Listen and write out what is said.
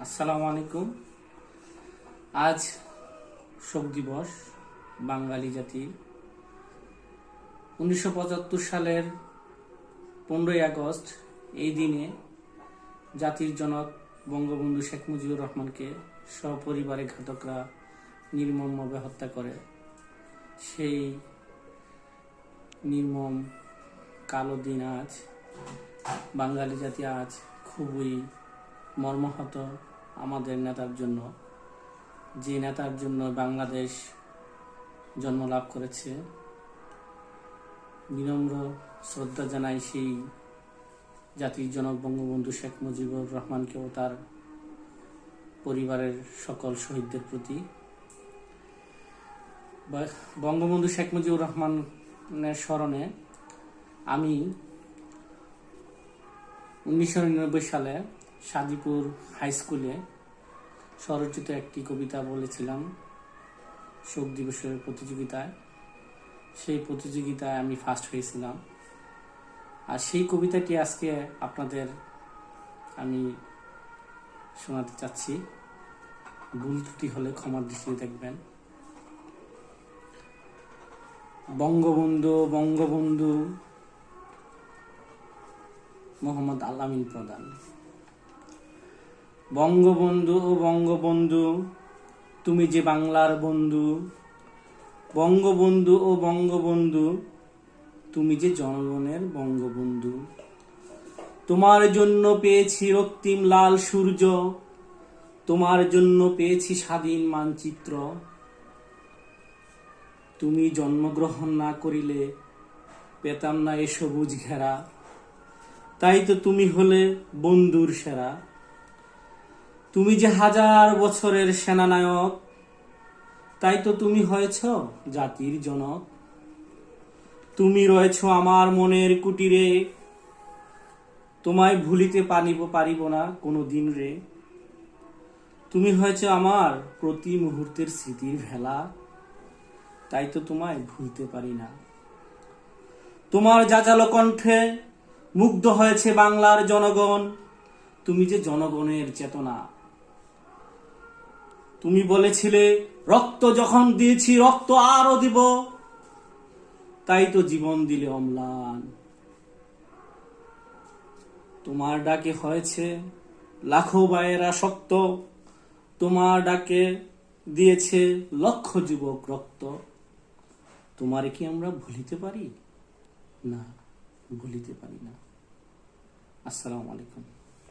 আসসালামু আলাইকুম। আজ শোক দিবস বাঙালি জাতির। 1975 সালের 15ই আগস্ট এই দিনে জাতির জনক বঙ্গবন্ধু শেখ মুজিবুর রহমানকে সপরিবারে ঘাতকরা নির্মমভাবে হত্যা করে। সেই নির্মম কালো দিন আজ বাঙালি জাতি আজ খুবই মর্মাহত আমাদের নেতার জন্য, যে নেতার জন্য বাংলাদেশ জন্ম লাভ করেছে। বিনম্র শ্রদ্ধা জানাই সেই জাতির জনক বঙ্গবন্ধু শেখ মুজিবুর রহমানকে ও তার পরিবারের সকল শহীদদের প্রতি। বঙ্গবন্ধু শেখ মুজিবুর রহমানের স্মরণে আমি 1999 সালে সাদিপুর হাই স্কুলে স্বরচিত একটি কবিতা বলেছিলাম শোক দিবসের প্রতিযোগিতায়। সেই প্রতিযোগিতায় আমি ফার্স্ট হয়েছিলাম, আর সেই কবিতাটি আজকে আপনাদের আমি শোনাতে চাচ্ছি। ভুল ত্রুটি হলে ক্ষমার দৃষ্টিতে দেখবেন। বঙ্গবন্ধু বঙ্গবন্ধু মোহাম্মদ আল-আমিন প্রধান। বঙ্গবন্ধু ও বঙ্গবন্ধু তুমি যে বাংলার বন্ধু, বঙ্গবন্ধু ও বঙ্গবন্ধু তুমি যে জনগণের বঙ্গবন্ধু। তোমার জন্য পেয়েছি রক্তিম লাল সূর্য, তোমার জন্য পেয়েছি স্বাধীন মানচিত্র। তুমি জন্মগ্রহণ না করিলে পেতাম না এ সবুজ ঘেরা, তাই তো তুমি হলে বন্ধুর সেরা। তুমি যে হাজার বছরের সেনানায়ক, তাই তো তুমি হয়েছ জাতির জনক। তুমি রয়েছ আমার মনের কুটিরে, তোমায় ভুলিতে পারিব না কোনো দিন রে। তুমি হয়েছ আমার প্রতি মুহূর্তের স্মৃতির ভেলা, তাই তো তোমায় ভুলতে পারি না। তোমার জাজালো কণ্ঠে মুগ্ধ হয়েছে বাংলার জনগণ, তুমি যে জনগণের চেতনা। তুমি বলেছিলে রক্ত যখন দিয়েছি রক্ত আরো দিব, তাই তো জীবন দিলে অম্লান। তোমার ডাকে হয়েছে লাখো ভাইয়েরা শক্ত, তোমার ডাকে দিয়েছে লক্ষ যুবক রক্ত। তোমারে কি আমরা ভুলিতে পারি না? ভুলিতে পারি না। আসসালামু আলাইকুম।